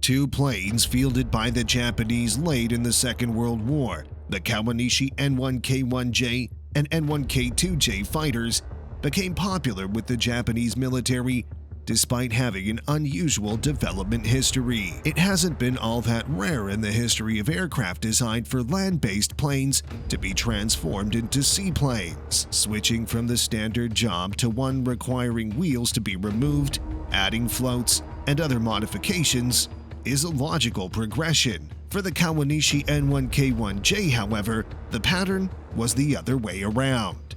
Two planes fielded by the Japanese late in the Second World War, the Kawanishi N1K1-J and N1K2-J fighters, became popular with the Japanese military despite having an unusual development history. It hasn't been all that rare in the history of aircraft designed for land-based planes to be transformed into seaplanes. Switching from the standard job to one requiring wheels to be removed, adding floats, and other modifications is a logical progression. For the Kawanishi N1K1-J, however, the pattern was the other way around.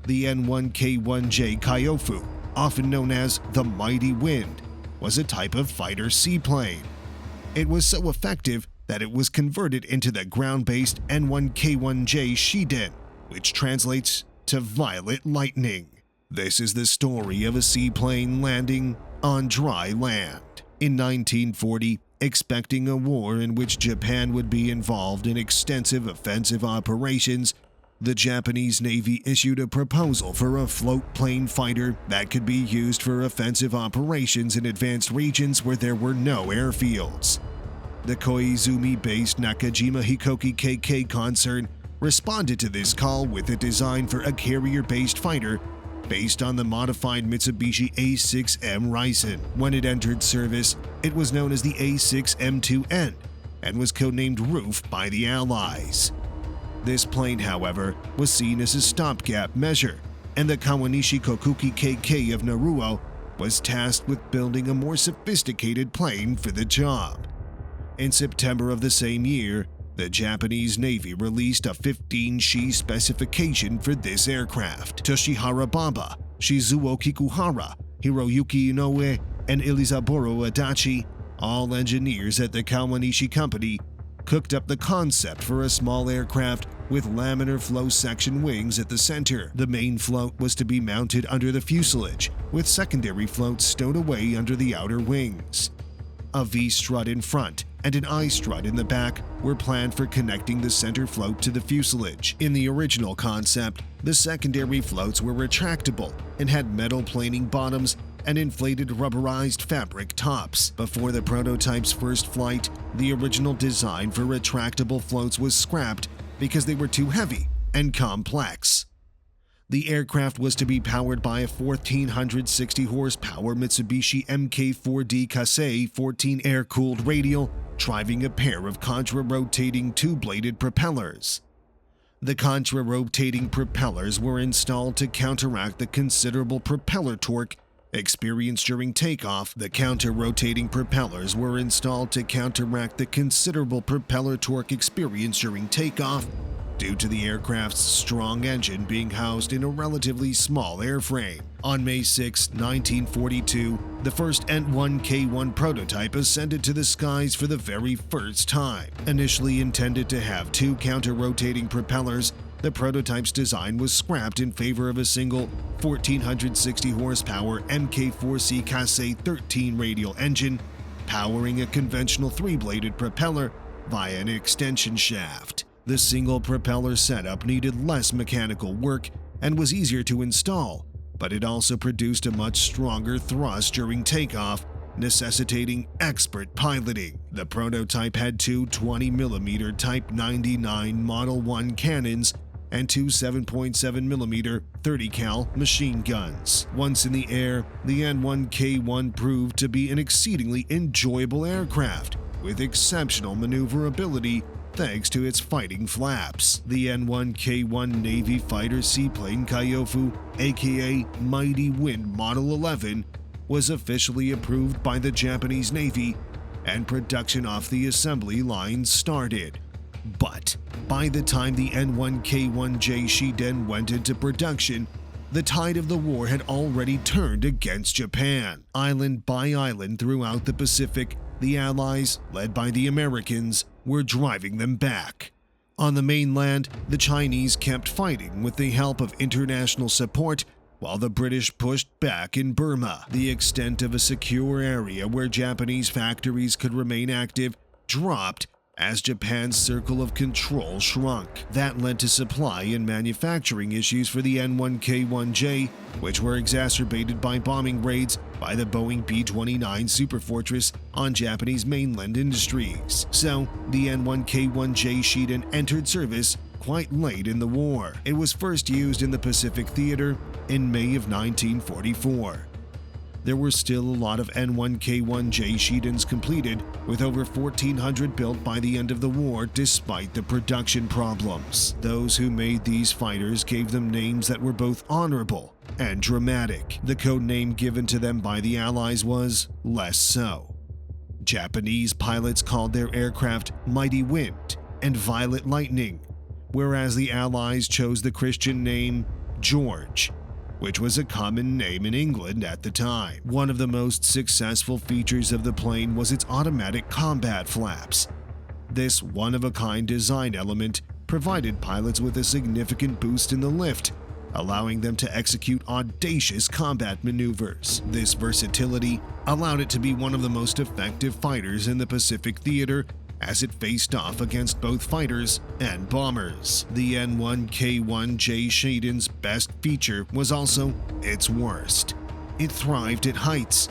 The N1K1-J Kyofu, often known as the Mighty Wind, was a type of fighter seaplane. It was so effective that it was converted into the ground-based N1K1-J Shiden, which translates to Violet Lightning. This is the story of a seaplane landing on dry land. In 1940, expecting a war in which Japan would be involved in extensive offensive operations, the Japanese Navy issued a proposal for a float-plane fighter that could be used for offensive operations in advanced regions where there were no airfields. The Koizumi-based Nakajima Hikoki KK concern responded to this call with a design for a carrier-based fighter based on the modified Mitsubishi A6M Raisen. When it entered service, it was known as the A6M2N and was codenamed Roof by the Allies. This plane, however, was seen as a stopgap measure, and the Kawanishi Kokuki KK of Naruo was tasked with building a more sophisticated plane for the job. In September of the same year, the Japanese Navy released a 15-shi specification for this aircraft. Toshihara Baba, Shizuo Kikuhara, Hiroyuki Inoue, and Elizaburo Adachi, all engineers at the Kawanishi Company, cooked up the concept for a small aircraft with laminar flow section wings at the center. The main float was to be mounted under the fuselage, with secondary floats stowed away under the outer wings. A V-strut in front and an I-strut in the back were planned for connecting the center float to the fuselage. In the original concept, the secondary floats were retractable and had metal planing bottoms and inflated rubberized fabric tops. Before the prototype's first flight, the original design for retractable floats was scrapped because they were too heavy and complex. The aircraft was to be powered by a 1,460 horsepower Mitsubishi Mk4D Kasei 14 air-cooled radial, driving a pair of contra-rotating two-bladed propellers. The contra-rotating propellers were installed to counteract the considerable propeller torque experienced during takeoff. The counter-rotating propellers were installed to counteract the considerable propeller torque experienced during takeoff due to the aircraft's strong engine being housed in a relatively small airframe. On May 6, 1942, the first N1K1 prototype ascended to the skies for the very first time. Initially intended to have two counter-rotating propellers, the prototype's design was scrapped in favor of a single 1,460 horsepower Mk4C Kasei 13 radial engine, powering a conventional three-bladed propeller via an extension shaft. The single propeller setup needed less mechanical work and was easier to install, but it also produced a much stronger thrust during takeoff, necessitating expert piloting. The prototype had two 20mm Type 99 Model 1 cannons and two 7.7mm 30 cal machine guns. Once in the air, the N1K1 proved to be an exceedingly enjoyable aircraft with exceptional maneuverability thanks to its fighting flaps. The N1K1 Navy fighter seaplane Kyofu, aka Mighty Wind Model 11, was officially approved by the Japanese Navy, and production off the assembly line started. But by the time the N1K1-J Shiden went into production, the tide of the war had already turned against Japan. Island by island throughout the Pacific, the Allies, led by the Americans, were driving them back. On the mainland, the Chinese kept fighting with the help of international support, while the British pushed back in Burma. The extent of a secure area where Japanese factories could remain active dropped as Japan's circle of control shrunk. That led to supply and manufacturing issues for the N1K1-J, which were exacerbated by bombing raids by the Boeing B-29 Superfortress on Japanese mainland industries. So, the N1K1-J Shiden entered service quite late in the war. It was first used in the Pacific Theater in May of 1944. There were still a lot of N1K1-J Shidens completed, with over 1,400 built by the end of the war despite the production problems. Those who made these fighters gave them names that were both honorable and dramatic. The code name given to them by the Allies was less so. Japanese pilots called their aircraft Mighty Wind and Violet Lightning, whereas the Allies chose the Christian name George, which was a common name in England at the time. One of the most successful features of the plane was its automatic combat flaps. This one-of-a-kind design element provided pilots with a significant boost in the lift, allowing them to execute audacious combat maneuvers. This versatility allowed it to be one of the most effective fighters in the Pacific Theater, as it faced off against both fighters and bombers. The N1K1-J Shiden's best feature was also its worst. It thrived at heights.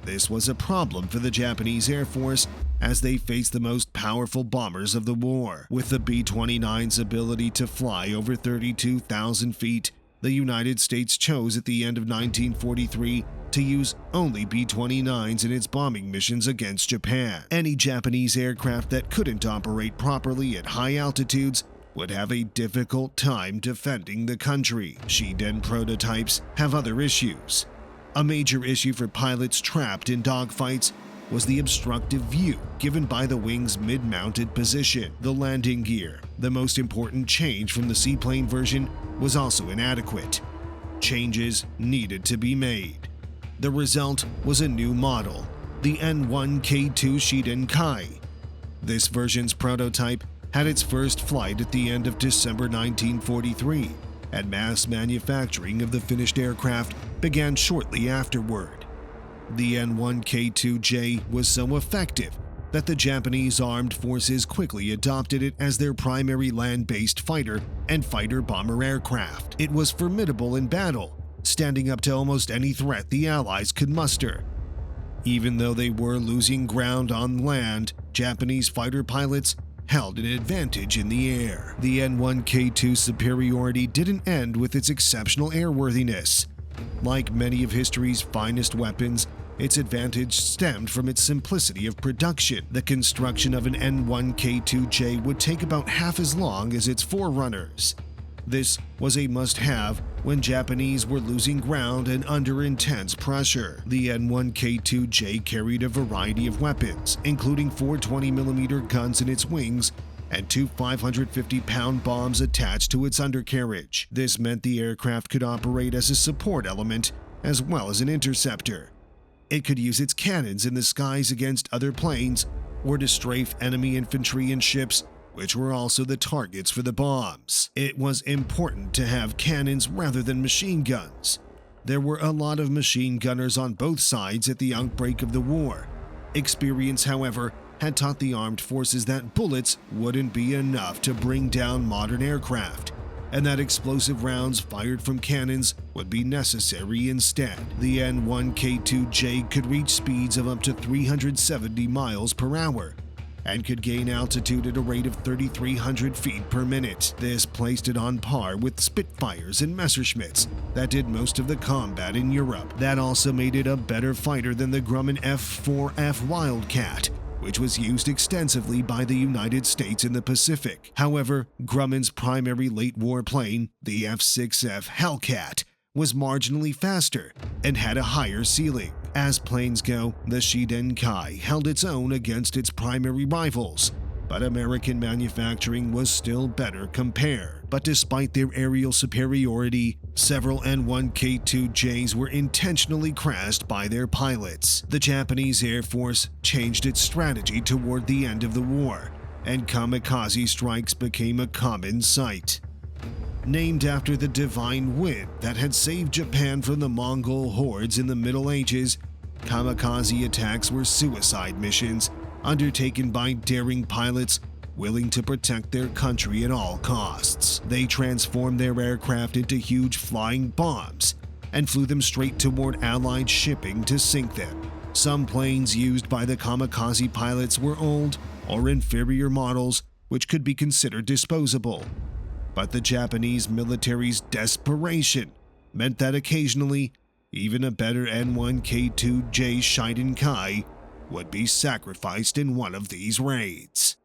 This was a problem for the Japanese Air Force, as they faced the most powerful bombers of the war. With the B-29's ability to fly over 32,000 feet, the United States chose at the end of 1943 to use only B-29s in its bombing missions against Japan. Any Japanese aircraft that couldn't operate properly at high altitudes would have a difficult time defending the country. Shiden prototypes have other issues. A major issue for pilots trapped in dogfights was the obstructive view given by the wing's mid-mounted position. The landing gear, the most important change from the seaplane version, was also inadequate. Changes needed to be made. The result was a new model, the N1K2 Shiden Kai. This version's prototype had its first flight at the end of December 1943, and mass manufacturing of the finished aircraft began shortly afterward. The N1K2-J was so effective that the Japanese armed forces quickly adopted it as their primary land-based fighter and fighter-bomber aircraft. It was formidable in battle, standing up to almost any threat the Allies could muster. Even though they were losing ground on land, Japanese fighter pilots held an advantage in the air. The N1K2's superiority didn't end with its exceptional airworthiness. Like many of history's finest weapons, its advantage stemmed from its simplicity of production. The construction of an N1K2-J would take about half as long as its forerunners. This was a must-have when Japanese were losing ground and under intense pressure. The N1K2-J carried a variety of weapons, including 4 20mm guns in its wings and 2 550-pound bombs attached to its undercarriage. This meant the aircraft could operate as a support element as well as an interceptor. It could use its cannons in the skies against other planes or to strafe enemy infantry and ships, which were also the targets for the bombs. It was important to have cannons rather than machine guns. There were a lot of machine gunners on both sides at the outbreak of the war. Experience, however, had taught the armed forces that bullets wouldn't be enough to bring down modern aircraft, and that explosive rounds fired from cannons would be necessary instead. The N1K2-J could reach speeds of up to 370 miles per hour and could gain altitude at a rate of 3,300 feet per minute. This placed it on par with Spitfires and Messerschmitts that did most of the combat in Europe. That also made it a better fighter than the Grumman F-4F Wildcat, which was used extensively by the United States in the Pacific. However, Grumman's primary late-war plane, the F-6F Hellcat, was marginally faster and had a higher ceiling. As planes go, the Shiden Kai held its own against its primary rivals, but American manufacturing was still better compared. But despite their aerial superiority, several N1K2-Js were intentionally crashed by their pilots. The Japanese Air Force changed its strategy toward the end of the war, and kamikaze strikes became a common sight. Named after the divine wind that had saved Japan from the Mongol hordes in the Middle Ages, kamikaze attacks were suicide missions undertaken by daring pilots willing to protect their country at all costs. They transformed their aircraft into huge flying bombs and flew them straight toward Allied shipping to sink them. Some planes used by the kamikaze pilots were old or inferior models which could be considered disposable. But the Japanese military's desperation meant that occasionally, even a better N1K1-J Shiden Kai would be sacrificed in one of these raids.